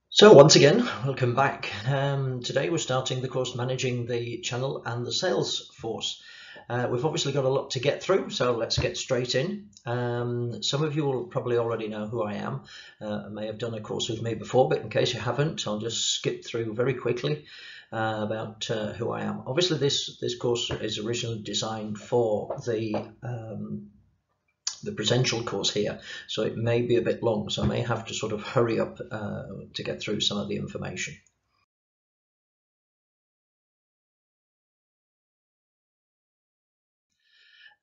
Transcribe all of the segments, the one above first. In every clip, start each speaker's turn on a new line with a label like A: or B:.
A: So once again, welcome back. Today we're starting the course Managing the Channel and the Sales Force. We've obviously got a lot to get through, so let's get straight in. Some of you will probably already know who I am. I may have done a course with me before, but in case you haven't, I'll just skip through very quickly about who I am. Obviously this course is originally designed for the potential course here, so it may be a bit long, so I may have to sort of hurry up to get through some of the information.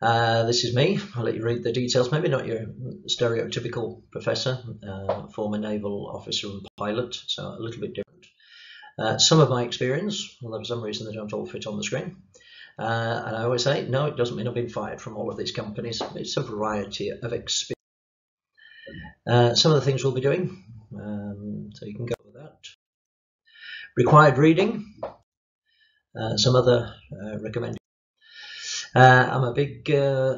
A: This is me. I'll let you read the details. Maybe not your stereotypical professor, former naval officer and pilot, so a little bit different. Some of my experience, although for some reason they don't all fit on the screen. And I always say, no, it doesn't mean I've been fired from all of these companies. It's a variety of experience. Some of the things we'll be doing, so you can go with that. Required reading, some other recommendations. I'm a big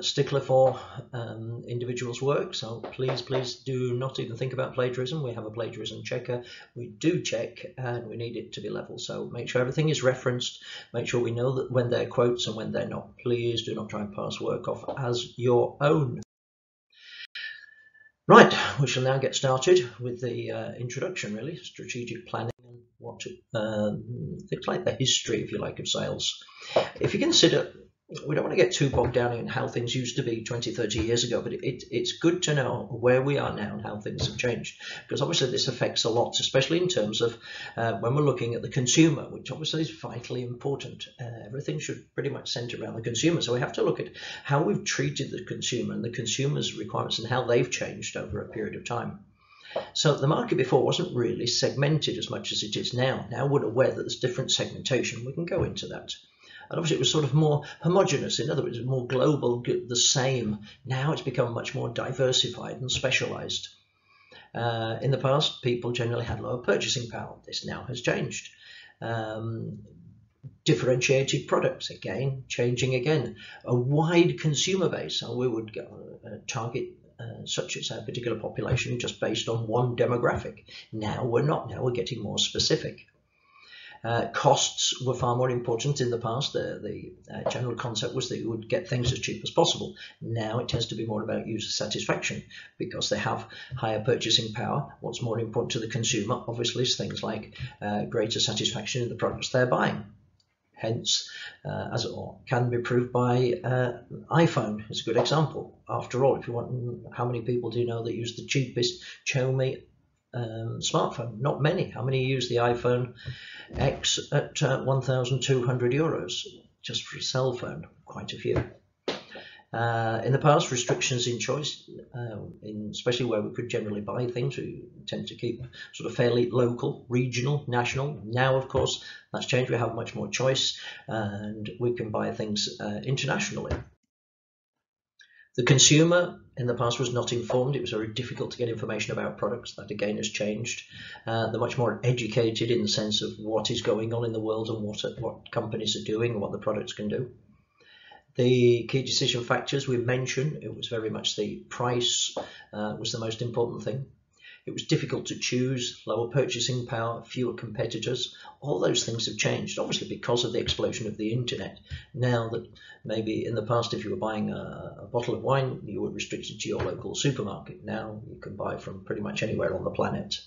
A: stickler for individuals' work, so please do not even think about plagiarism. We have a plagiarism checker. We do check, and we need it to be level. So make sure everything is referenced. Make sure we know that when they're quotes and when they're not. Please do not try and pass work off as your own. Right, we shall now get started with the introduction, really, strategic planning and what things like the history, if you like, of sales. If you consider, we don't want to get too bogged down in how things used to be 20, 30 years ago, but it's good to know where we are now and how things have changed, because obviously this affects a lot, especially in terms of when we're looking at the consumer, which obviously is vitally important. Everything should pretty much center around the consumer, so we have to look at how we've treated the consumer and the consumer's requirements and how they've changed over a period of time. So the market before wasn't really segmented as much as it is now. Now we're aware that there's different segmentation. We can go into that. And obviously it was sort of more homogenous, in other words, more global, the same. Now it's become much more diversified and specialized. In the past, people generally had lower purchasing power. This now has changed. Differentiated products, again, changing again. A wide consumer base, so we would target such as a particular population just based on one demographic. Now we're not, now we're getting more specific. Costs were far more important in the past. The general concept was that you would get things as cheap as possible. Now it tends to be more about user satisfaction because they have higher purchasing power. What's more important to the consumer, obviously, is things like greater satisfaction in the products they're buying. Hence, as it can be proved by iPhone is a good example. After all, if you want, how many people do you know that use the cheapest Xiaomi smartphone? Not many. How many use the iPhone X at 1,200 euros just for a cell phone? Quite a few. In the past, restrictions in choice, especially where we could generally buy things, we tend to keep sort of fairly local, regional, national. Now, of course, that's changed. We have much more choice and we can buy things internationally. The consumer in the past was not informed. It was very difficult to get information about products. That again has changed. They're much more educated in the sense of what is going on in the world and what companies are doing and what the products can do. The key decision factors we mentioned, it was very much the price was the most important thing. It was difficult to choose, lower purchasing power, fewer competitors. All those things have changed, obviously because of the explosion of the internet. Now that maybe in the past, if you were buying a bottle of wine, you were restricted to your local supermarket. Now you can buy from pretty much anywhere on the planet.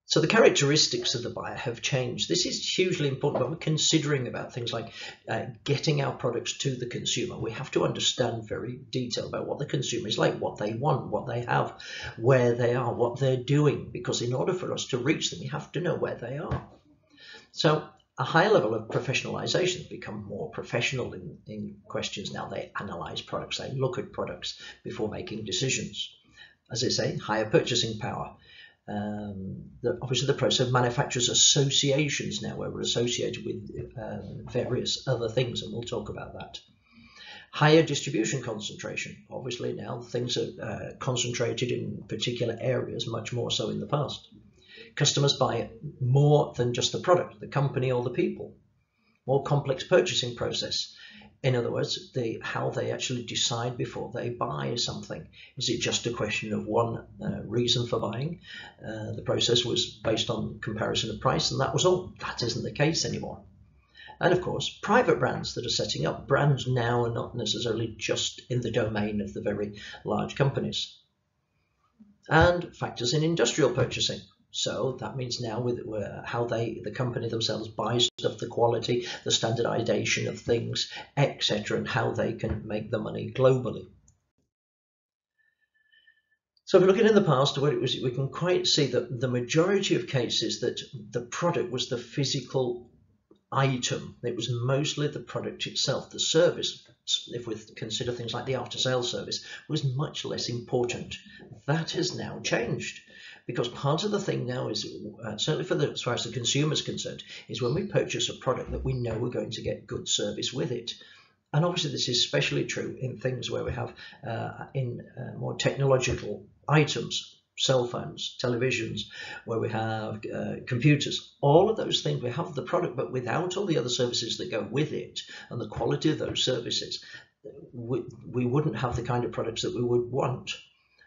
A: So the characteristics of the buyer have changed. This is hugely important when we're considering about things like getting our products to the consumer. We have to understand very detailed about what the consumer is like, what they want, what they have, where they are, what they're doing, because in order for us to reach them, we have to know where they are. So a high level of professionalization has become more professional in questions now. They analyze products, they look at products before making decisions. As I say, higher purchasing power. Obviously the process of manufacturers associations now, where we're associated with various other things, and we'll talk about that. Higher distribution concentration. Obviously now things are concentrated in particular areas, much more so in the past. Customers buy more than just the product, the company or the people. More complex purchasing process. In other words, how they actually decide before they buy something. Is it just a question of one reason for buying? The process was based on comparison of price, and that was all. That isn't the case anymore. And of course, private brands that are setting up. Brands now are not necessarily just in the domain of the very large companies. And factors in industrial purchasing. So that means now with how the company themselves buys stuff, the quality, the standardization of things, etc., and how they can make the money globally. So if we're looking in the past, we can quite see that the majority of cases that the product was the physical item. It was mostly the product itself. The service, if we consider things like the after-sales service, was much less important. That has now changed. Because part of the thing now is, certainly as far as the consumer is concerned, is when we purchase a product that we know we're going to get good service with it. And obviously this is especially true in things where we have more technological items, cell phones, televisions, where we have computers. All of those things, we have the product, but without all the other services that go with it and the quality of those services, we wouldn't have the kind of products that we would want.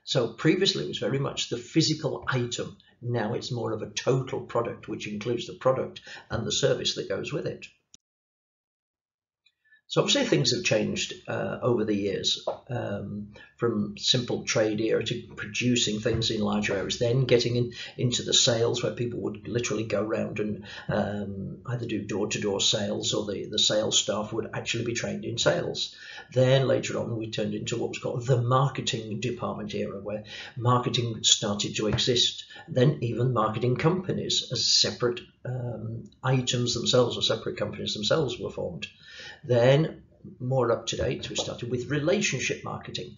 A: So previously it was very much the physical item. Now it's more of a total product, which includes the product and the service that goes with it. So obviously things have changed over the years, from simple trade era to producing things in larger areas, then getting into the sales where people would literally go around and either do door-to-door sales, or the sales staff would actually be trained in sales. Then later on we turned into what was called the marketing department era, where marketing started to exist. Then even marketing companies as separate items themselves, or separate companies themselves, were formed. Then, more up to date, we started with relationship marketing.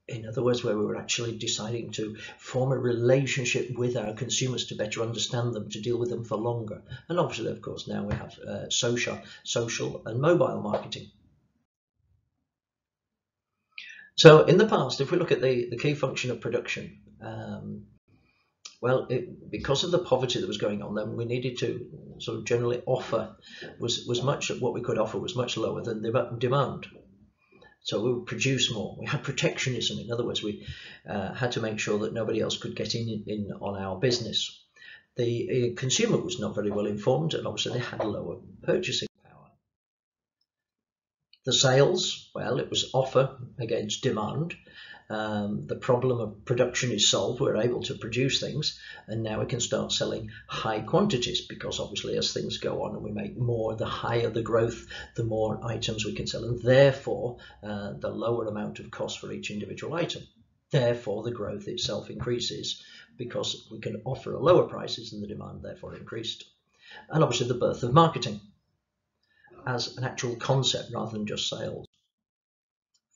A: In other words, where we were actually deciding to form a relationship with our consumers to better understand them, to deal with them for longer. And obviously, of course, now we have social and mobile marketing. So in the past, if we look at the key function of production, well, because of the poverty that was going on, then we needed to sort of generally offer what we could offer was much lower than the demand. So we would produce more. We had protectionism. In other words, we had to make sure that nobody else could get in on our business. The consumer was not very well informed, and obviously they had lower purchasing power. The sales, well, it was offer against demand. The problem of production is solved. We're able to produce things, and now we can start selling high quantities, because obviously as things go on and we make more, the higher the growth, the more items we can sell, and therefore the lower amount of cost for each individual item. Therefore the growth itself increases, because we can offer at lower prices and the demand therefore increased. And obviously the birth of marketing as an actual concept rather than just sales.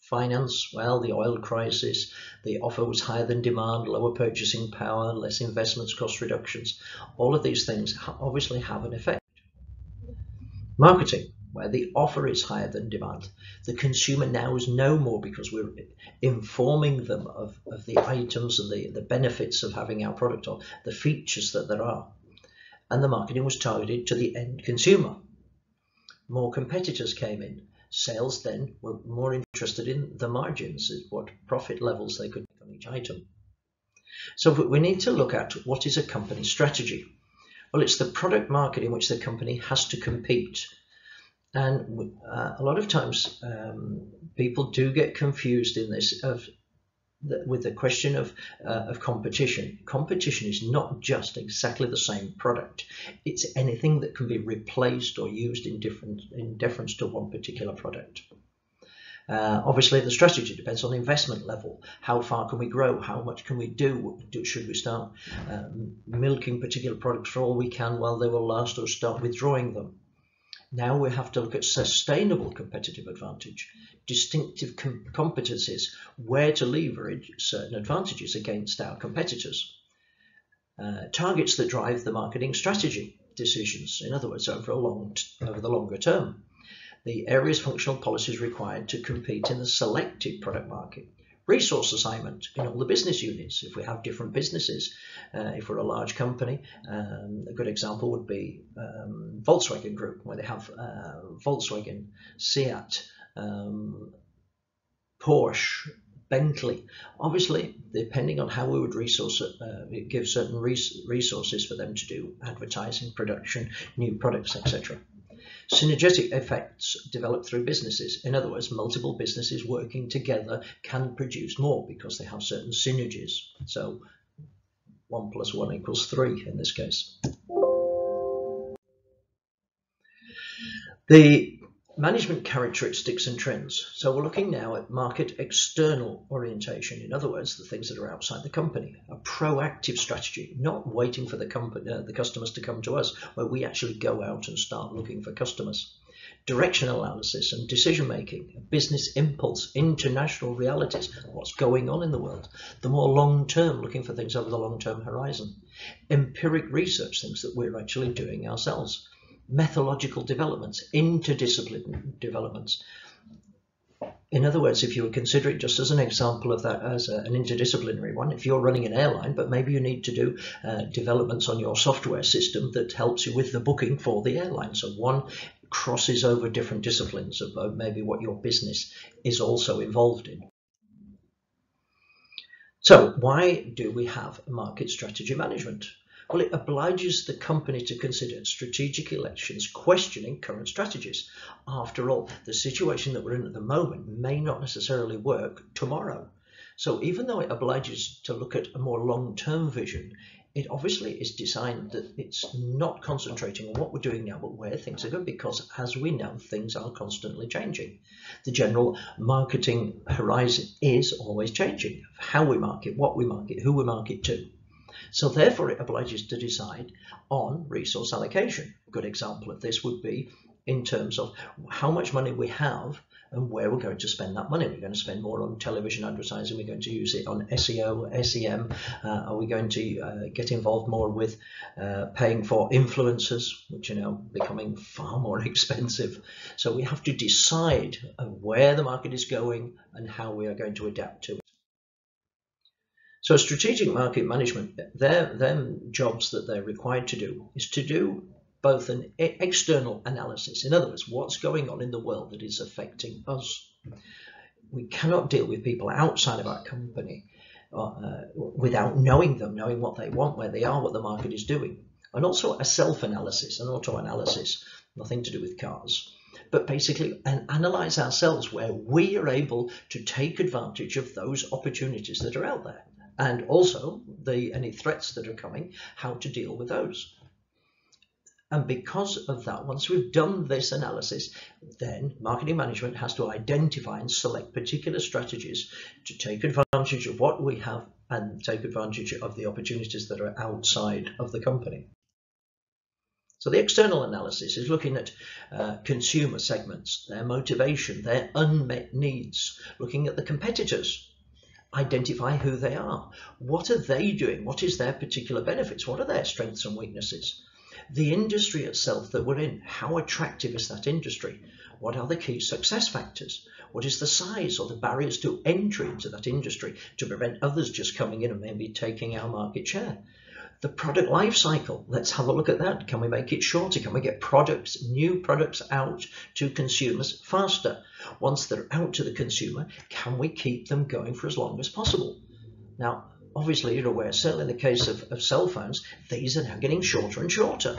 A: Finance, well, the oil crisis, the offer was higher than demand, lower purchasing power, less investments, cost reductions. All of these things obviously have an effect. Marketing, where the offer is higher than demand. The consumer now is no more, because we're informing them of the items and the benefits of having our product, or the features that there are. And the marketing was targeted to the end consumer. More competitors came in. Sales then were more interested in the margins, what profit levels they could make on each item. So we need to look at what is a company strategy. Well, it's the product market in which the company has to compete. And a lot of times people do get confused in this with the question of competition. Competition is not just exactly the same product. It's anything that can be replaced or used in deference to one particular product. Obviously, the strategy depends on the investment level. How far can we grow? How much can we do? Should we start milking particular products for all we can while they will last, or start withdrawing them? Now we have to look at sustainable competitive advantage, distinctive competencies, where to leverage certain advantages against our competitors. Targets that drive the marketing strategy decisions, in other words, over the longer term. The areas functional policies required to compete in the selected product market. Resource assignment in all the business units. If we have different businesses, if we're a large company, a good example would be Volkswagen Group, where they have Volkswagen, Seat, Porsche, Bentley. Obviously, depending on how we would give certain resources for them to do advertising, production, new products, etc. Synergetic effects develop through businesses. In other words, multiple businesses working together can produce more because they have certain synergies. So 1 + 1 = 3 in this case. The management characteristics and trends. So we're looking now at market external orientation. In other words, the things that are outside the company. A proactive strategy, not waiting for the customers to come to us, where we actually go out and start looking for customers. Directional analysis and decision making, business impulse, international realities, what's going on in the world. The more long term, looking for things over the long term horizon. Empiric research, things that we're actually doing ourselves. Methodological developments, interdisciplinary developments. In other words, if you would consider it just as an example of that as an interdisciplinary one, if you're running an airline, but maybe you need to do developments on your software system that helps you with the booking for the airline. So one crosses over different disciplines of maybe what your business is also involved in. So why do we have market strategy management? Well, it obliges the company to consider strategic elections, questioning current strategies. After all, the situation that we're in at the moment may not necessarily work tomorrow. So even though it obliges to look at a more long-term vision, it obviously is designed that it's not concentrating on what we're doing now, but where things are going, because as we know, things are constantly changing. The general marketing horizon is always changing. How we market, what we market, who we market to. So therefore, it obliges to decide on resource allocation. A good example of this would be in terms of how much money we have and where we're going to spend that money. We're going to spend more on television advertising. We're going to use it on SEO, SEM. Are we going to get involved more with paying for influencers, which are now becoming far more expensive? So we have to decide where the market is going and how we are going to adapt to it. So strategic market management, their jobs that they're required to do is to do both an external analysis. In other words, what's going on in the world that is affecting us. We cannot deal with people outside of our company without knowing them, knowing what they want, where they are, what the market is doing. And also a self-analysis, an auto-analysis, nothing to do with cars. But basically analyze ourselves where we are able to take advantage of those opportunities that are out there. And also any threats that are coming, how to deal with those. And because of that, once we've done this analysis, then marketing management has to identify and select particular strategies to take advantage of what we have and take advantage of the opportunities that are outside of the company. So the external analysis is looking at consumer segments, their motivation, their unmet needs, looking at the competitors. Identify who they are. What are they doing? What is their particular benefits? What are their strengths and weaknesses? The industry itself that we're in, how attractive is that industry? What are the key success factors? What is the size or the barriers to entry into that industry to prevent others just coming in and maybe taking our market share? The product life cycle, let's have a look at that. Can we make it shorter? Can we get new products out to consumers faster? Once they're out to the consumer, can we keep them going for as long as possible? Now, obviously, you're aware, certainly in the case of cell phones, these are now getting shorter and shorter,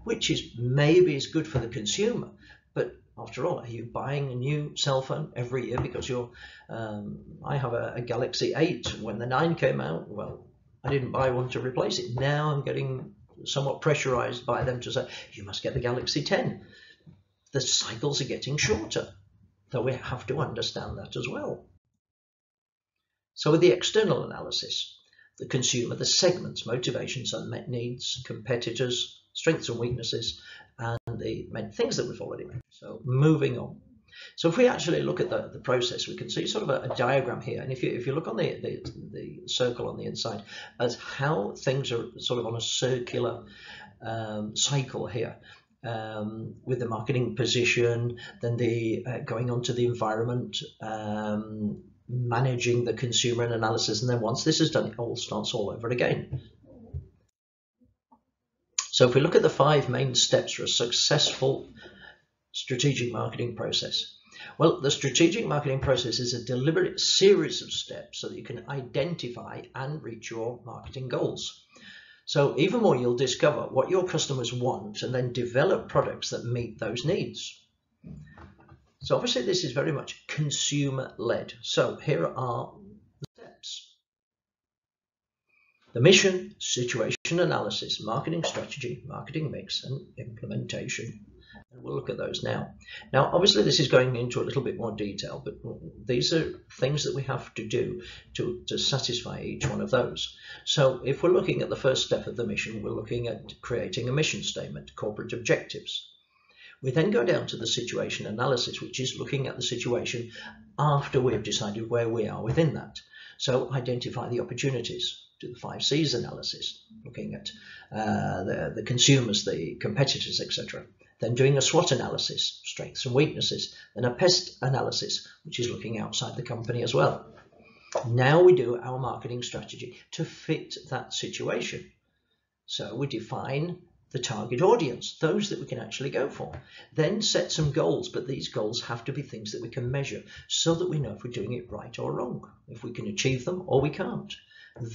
A: which is maybe is good for the consumer. But after all, are you buying a new cell phone every year because I have a Galaxy 8. When the 9 came out, well, I didn't buy one to replace it. Now I'm getting somewhat pressurized by them to say, you must get the Galaxy 10. The cycles are getting shorter, so we have to understand that as well. So with the external analysis, the consumer, the segments, motivations, unmet needs, competitors, strengths and weaknesses, and the things that we've already mentioned. So moving on. So if we actually look at the process, we can see sort of a diagram here. And if you look on the circle on the inside as how things are sort of on a circular cycle here, with the marketing position, then the going on to the environment, managing the consumer and analysis, and then once this is done, it all starts all over again. So if we look at the 5 main steps for a successful strategic marketing process, Well, the strategic marketing process is a deliberate series of steps so that you can identify and reach your marketing goals. So even more, you'll discover what your customers want and then develop products that meet those needs. So obviously this is very much consumer-led. So here are the steps. The mission, situation analysis, marketing strategy, marketing mix, and implementation. And we'll look at those now. Now, obviously this is going into a little bit more detail, but these are things that we have to do to satisfy each one of those. So if we're looking at the first step of the mission, we're looking at creating a mission statement, corporate objectives. We then go down to the situation analysis, which is looking at the situation after we've decided where we are within that. So identify the opportunities. Do the 5 C's analysis, looking at the consumers, the competitors, etc. Then doing a SWOT analysis, strengths and weaknesses. Then a PEST analysis, which is looking outside the company as well. Now we do our marketing strategy to fit that situation. So we define the target audience, those that we can actually go for. Then set some goals, but these goals have to be things that we can measure so that we know if we're doing it right or wrong, if we can achieve them or we can't.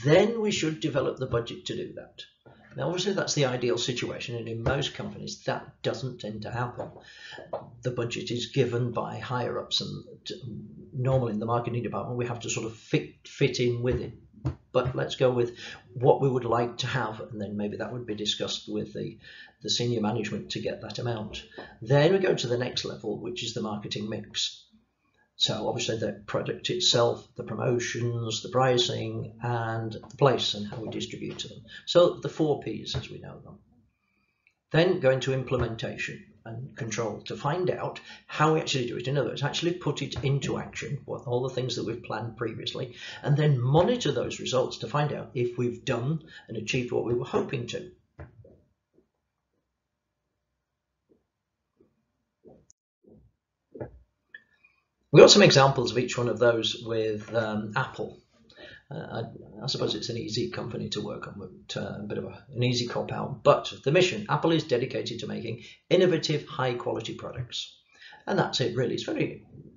A: Then we should develop the budget to do that. Now obviously that's the ideal situation, and in most companies that doesn't tend to happen. The budget is given by higher ups, and normally in the marketing department we have to sort of fit in with it. But let's go with what we would like to have, and then maybe that would be discussed with the senior management to get that amount. Then we go to the next level, which is the marketing mix. So obviously the product itself, the promotions, the pricing, and the place and how we distribute to them. So the 4 P's as we know them. Then go into implementation and control to find out how we actually do it. In other words, actually put it into action, all the things that we've planned previously, and then monitor those results to find out if we've done and achieved what we were hoping to. We've got some examples of each one of those with Apple. I suppose it's an easy company to work on, but a bit of an easy cop-out. But the mission, Apple is dedicated to making innovative, high-quality products. And that's it, really.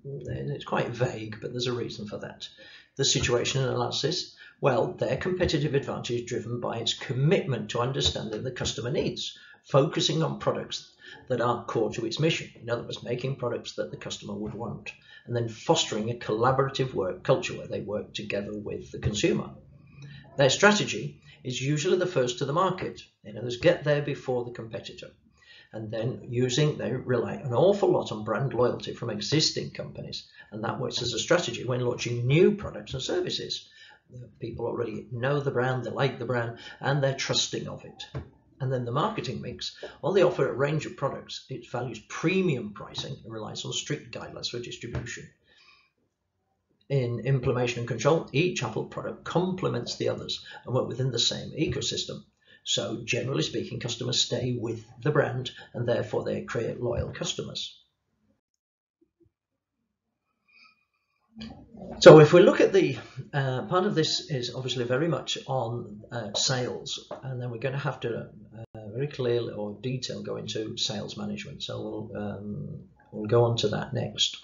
A: It's quite vague, but there's a reason for that. The situation analysis, well, their competitive advantage is driven by its commitment to understanding the customer needs, focusing on products that are core to its mission. In other words, making products that the customer would want, and then fostering a collaborative work culture where they work together with the consumer. Their strategy is usually the first to the market. In other words, get there before the competitor. And then they rely an awful lot on brand loyalty from existing companies, and that works as a strategy when launching new products and services. People already know the brand, they like the brand, and they're trusting of it. And then the marketing mix, while they offer a range of products, it values premium pricing and relies on strict guidelines for distribution. In implementation and control, each Apple product complements the others and work within the same ecosystem. So generally speaking, customers stay with the brand and therefore they create loyal customers. So if we look at the part of this is obviously very much on sales, and then we're going to have to very clearly or detail go into sales management. So we'll go on to that next.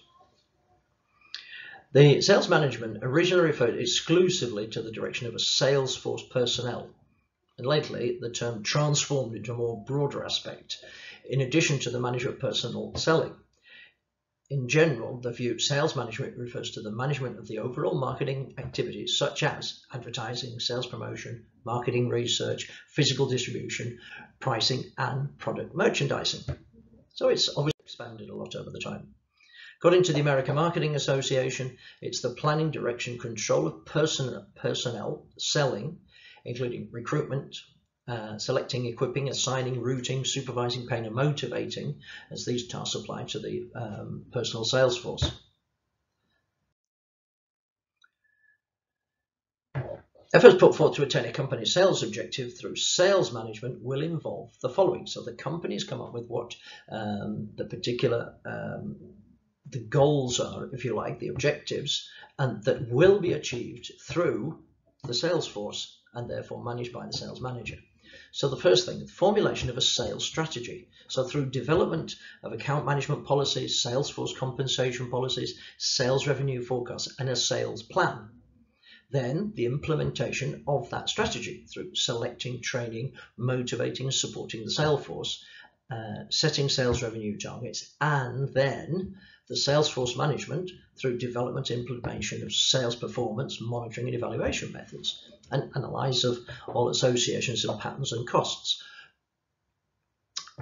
A: The sales management originally referred exclusively to the direction of a sales force personnel, and lately the term transformed into a more broader aspect, in addition to the management of personnel selling. In general, the view sales management refers to the management of the overall marketing activities such as advertising, sales promotion, marketing research, physical distribution, pricing, and product merchandising. So it's obviously expanded a lot over the time. According to the American Marketing Association, it's the planning, direction, control of personnel, selling, including recruitment, selecting, equipping, assigning, routing, supervising, paying, and motivating, as these tasks apply to the personal sales force. Efforts put forth to attain a company's sales objective through sales management will involve the following. So the companies come up with what the particular the goals are, if you like, the objectives, and that will be achieved through the sales force and therefore managed by the sales manager. So the first thing, the formulation of a sales strategy. So through development of account management policies, sales force compensation policies, sales revenue forecasts, and a sales plan. Then the implementation of that strategy through selecting, training, motivating, and supporting the sales force, setting sales revenue targets, and then the sales force management through development and implementation of sales performance, monitoring and evaluation methods, and analysis of all associations and patterns and costs.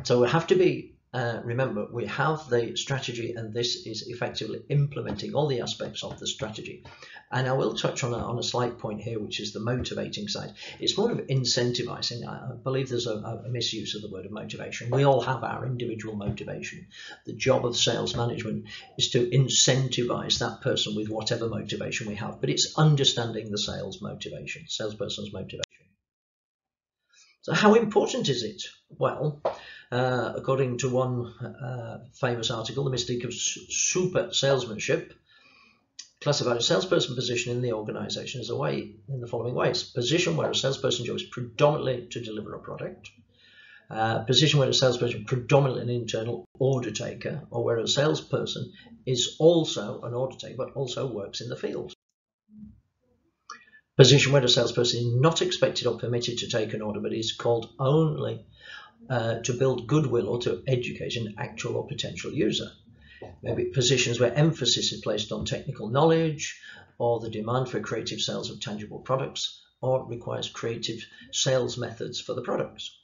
A: So we have to be, remember, we have the strategy, and this is effectively implementing all the aspects of the strategy. And I will touch on a slight point here, which is the motivating side. It's more of incentivizing. I believe there's a misuse of the word of motivation. We all have our individual motivation. The job of sales management is to incentivize that person with whatever motivation we have, but it's understanding the sales motivation, salesperson's motivation. So how important is it? Well, according to one famous article, the mystique of super salesmanship classified a salesperson position in the organization as a way in the following ways. Position where a salesperson job is predominantly to deliver a product. Position where a salesperson is predominantly an internal order taker, or where a salesperson is also an order taker but also works in the field. Position where a salesperson is not expected or permitted to take an order but is called only to build goodwill or to educate an actual or potential user. Maybe positions where emphasis is placed on technical knowledge, or the demand for creative sales of tangible products, or requires creative sales methods for the products.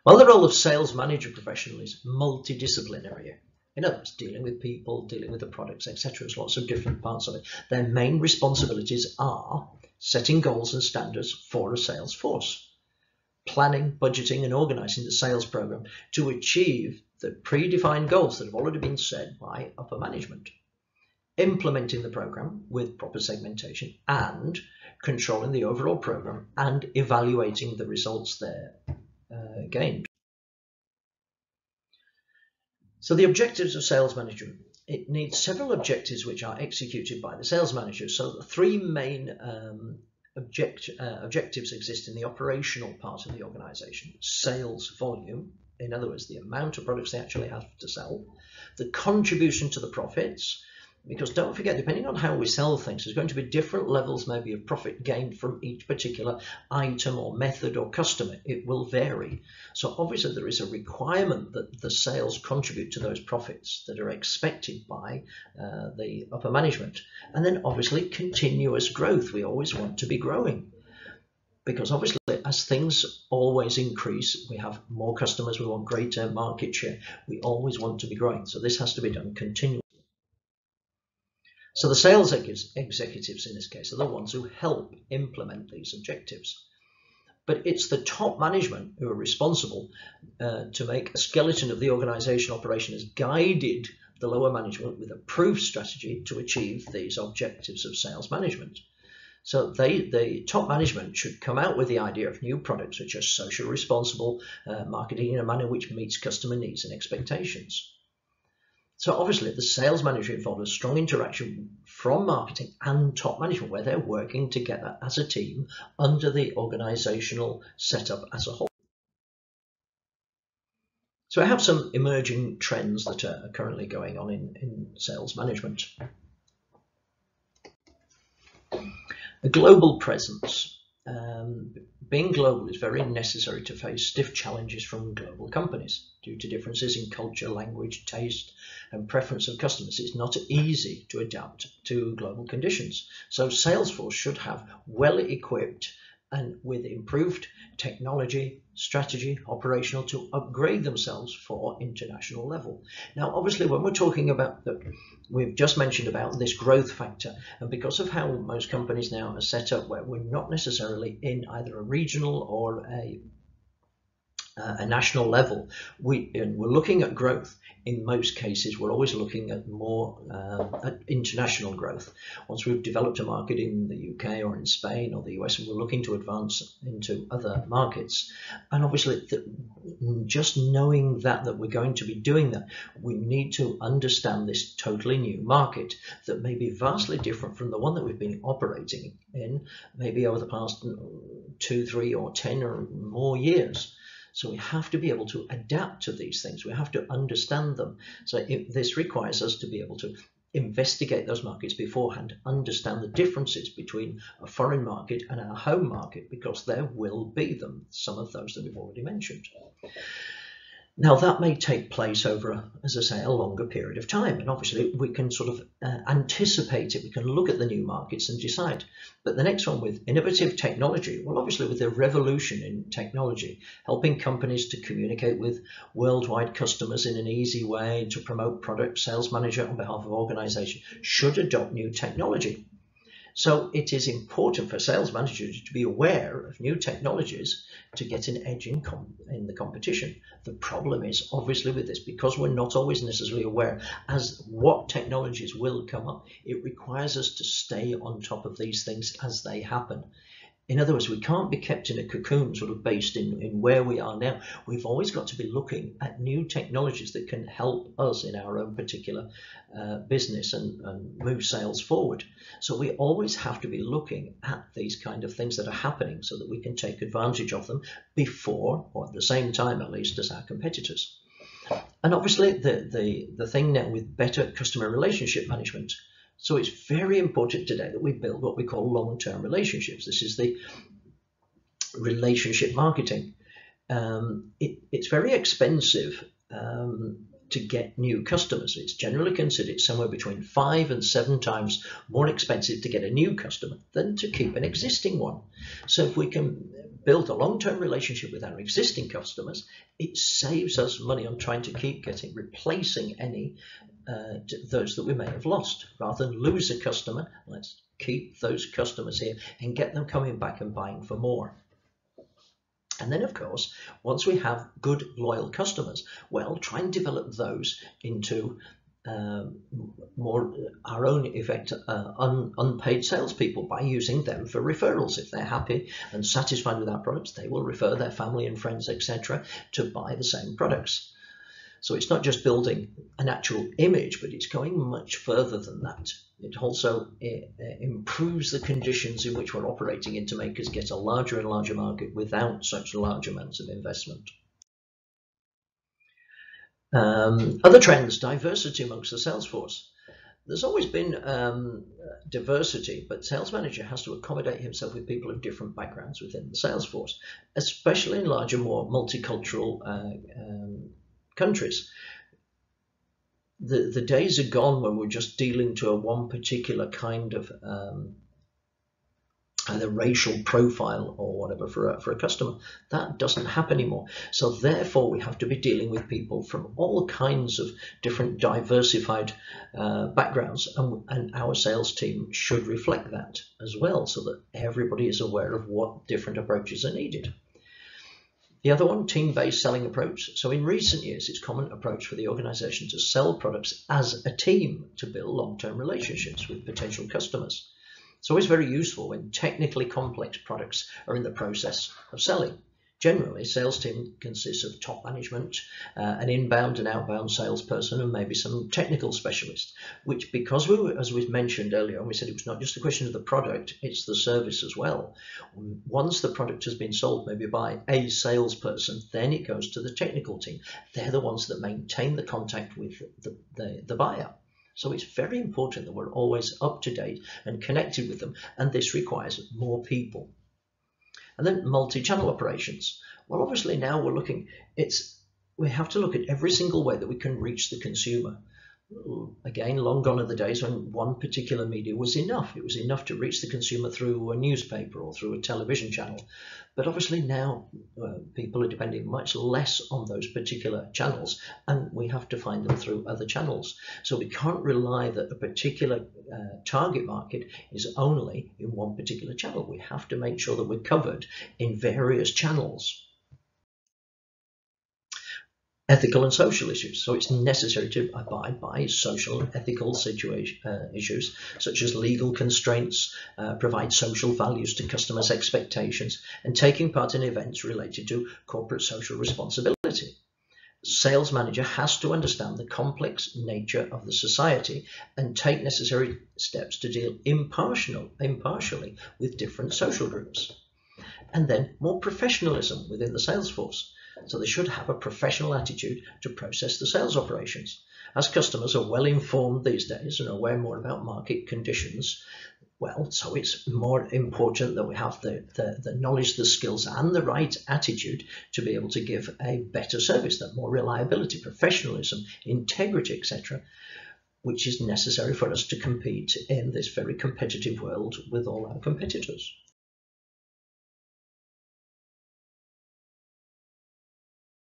A: Well, the role of sales manager professional is multidisciplinary. In other words, dealing with people, dealing with the products, etc. There's lots of different parts of it. Their main responsibilities are setting goals and standards for a sales force, planning, budgeting, and organizing the sales program to achieve the predefined goals that have already been set by upper management, implementing the program with proper segmentation, and controlling the overall program and evaluating the results there gained. So the objectives of sales management. It needs several objectives which are executed by the sales manager. So the three main objectives exist in the operational part of the organization. Sales volume, in other words, the amount of products they actually have to sell. The contribution to the profits, because don't forget, depending on how we sell things, there's going to be different levels maybe of profit gained from each particular item or method or customer. It will vary. So obviously there is a requirement that the sales contribute to those profits that are expected by the upper management. And then obviously continuous growth. We always want to be growing, because obviously as things always increase, we have more customers, we want greater market share. We always want to be growing. So this has to be done continually. So the sales executives in this case are the ones who help implement these objectives. But it's the top management who are responsible to make a skeleton of the organization operation has guided the lower management with a proof strategy to achieve these objectives of sales management. So the top management should come out with the idea of new products which are socially responsible, marketing in a manner which meets customer needs and expectations. So obviously the sales manager involves a strong interaction from marketing and top management, where they're working together as a team under the organizational setup as a whole. So I have some emerging trends that are currently going on in sales management. A global presence. Being global is very necessary to face stiff challenges from global companies. Due to differences in culture, language, taste, and preference of customers, it's not easy to adapt to global conditions. So Salesforce should have well-equipped and with improved technology, strategy, operational to upgrade themselves for international level. Now, obviously, when we're talking about we've just mentioned about this growth factor, and because of how most companies now are set up, where we're not necessarily in either a regional or a a national level, and we're looking at growth. In most cases, we're always looking at more at international growth. Once we've developed a market in the UK or in Spain or the US, we're looking to advance into other markets. And obviously, just knowing that we're going to be doing that, we need to understand this totally new market that may be vastly different from the one that we've been operating in, maybe over the past 2, 3, or 10 or more years. So we have to be able to adapt to these things. We have to understand them. So this requires us to be able to investigate those markets beforehand, understand the differences between a foreign market and our home market, because there will be them, some of those that we've already mentioned. Now, that may take place over, as I say, a longer period of time. And obviously, we can sort of anticipate it. We can look at the new markets and decide. But the next one, with innovative technology, well, obviously, with the revolution in technology, helping companies to communicate with worldwide customers in an easy way, to promote product, sales manager on behalf of organizations should adopt new technology. So it is important for sales managers to be aware of new technologies to get an edge in the competition. The problem is, obviously, with this, because we're not always necessarily aware as what technologies will come up, it requires us to stay on top of these things as they happen. In other words, we can't be kept in a cocoon sort of based in where we are now. We've always got to be looking at new technologies that can help us in our own particular business and move sales forward. So we always have to be looking at these kind of things that are happening so that we can take advantage of them before, or at the same time at least, as our competitors. And obviously the thing now with better customer relationship management. So it's very important today that we build what we call long-term relationships. This is the relationship marketing. It's very expensive to get new customers. It's generally considered somewhere between 5 and 7 times more expensive to get a new customer than to keep an existing one. So if we can build a long-term relationship with our existing customers, it saves us money on trying to replacing any those that we may have lost. Rather than lose a customer, let's keep those customers here and get them coming back and buying for more. And then, of course, once we have good, loyal customers, well, try and develop those into more our own effect, unpaid salespeople, by using them for referrals. If they're happy and satisfied with our products, they will refer their family and friends, etc., to buy the same products. So it's not just building an actual image, but it's going much further than that. It also improves the conditions in which we're operating in to make us get a larger and larger market without such large amounts of investment. Other trends, diversity amongst the sales force. There's always been diversity, but sales manager has to accommodate himself with people of different backgrounds within the sales force, especially in larger, more multicultural countries. The days are gone when we're just dealing to one particular kind of either racial profile or whatever for a customer. That doesn't happen anymore. So therefore, we have to be dealing with people from all kinds of different diversified backgrounds, and our sales team should reflect that as well, so that everybody is aware of what different approaches are needed. The other one, team-based selling approach. So in recent years, it's a common approach for the organization to sell products as a team to build long-term relationships with potential customers. It's always very useful when technically complex products are in the process of selling. Generally, a sales team consists of top management, an inbound and outbound salesperson, and maybe some technical specialists, which, because as we've mentioned earlier, we said it was not just a question of the product, it's the service as well. Once the product has been sold, maybe by a salesperson, then it goes to the technical team. They're the ones that maintain the contact with the buyer. So it's very important that we're always up to date and connected with them, and this requires more people. And then multi-channel operations. Well, obviously now we have to look at every single way that we can reach the consumer. Again, long gone are the days when one particular media was enough. It was enough to reach the consumer through a newspaper or through a television channel. But obviously now people are depending much less on those particular channels, and we have to find them through other channels. So we can't rely that a particular target market is only in one particular channel. We have to make sure that we're covered in various channels. ethical and social issues. So it's necessary to abide by social and ethical issues, such as legal constraints, provide social values to customers' expectations, and taking part in events related to corporate social responsibility. Sales manager has to understand the complex nature of the society and take necessary steps to deal impartially with different social groups. And then more professionalism within the sales force. So they should have a professional attitude to process the sales operations. As customers are well informed these days and aware more about market conditions, well, so it's more important that we have the knowledge, the skills, and the right attitude to be able to give a better service, that more reliability, professionalism, integrity, etc., which is necessary for us to compete in this very competitive world with all our competitors.